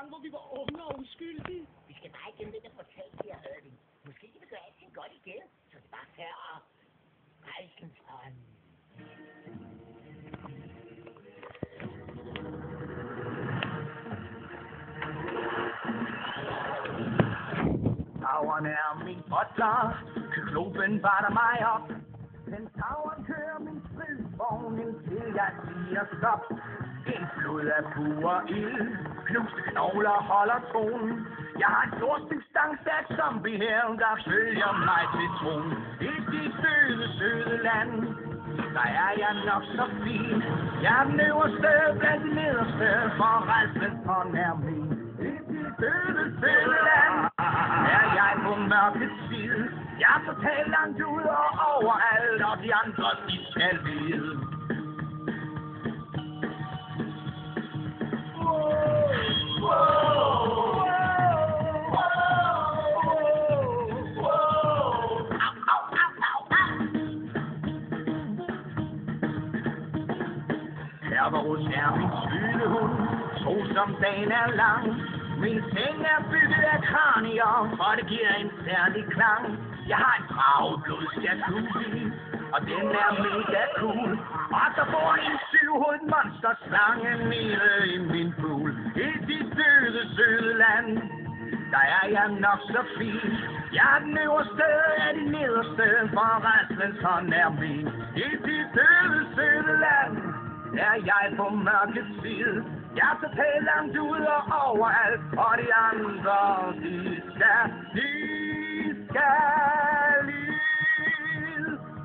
Hvor vi var unge og uskyldige. Vi skal bare igennem det, der fortalte de her Irving. Måske de vil gøre alting godt igen, så det bare færre rejsens ånd. Tavren er min butler, klubben batter mig op. Den tavren kører min stridsvogn, indtil jeg siger stop. En flod af pur ild, knuste knogler holder tonen. Jeg har en stor stykke stangsat zombie her, der følger mig til tronen. I dit søde, søde land, der er jeg nok så fin. Jeg er den øverste blandt de nederste, for rejsen for nær min. I dit søde, søde land, er jeg på mørkets side. Jeg er totalt langt ud og overalt, og de andre, de skal vide. Kerberos er min sylehund, så som dagen er lang. Min seng er bygget af kranier, for det giver en særlig klang. Jeg har en drageblodsjacuzzi, og den er mega cool. Og så bor en syvhovedet monsterslange nede i min pool. I dit søde, søde land, der er jeg nok så fin. Jeg er den øverste af de nederste, for resten sådan er min. I dit søde, søde land, er jeg på mørkets side. Jeg er totalt langt ud og overalt, og de andre, de skal lide.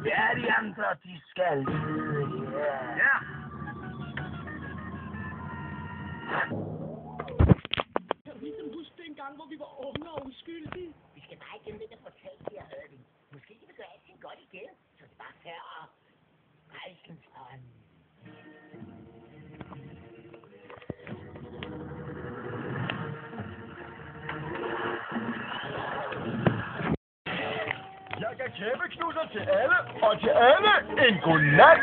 Ja, de andre, de skal lide, ja. Kan du ligesom huske dengang, hvor vi var unge og uskyldige? Vi skal bare igennem det, der fortalte de her Irving. Måske de vil gøre alting godt igen, så det bare færre rejsens ånd. Jeg kan kæmpeknuser til alle, og til alle en godnat.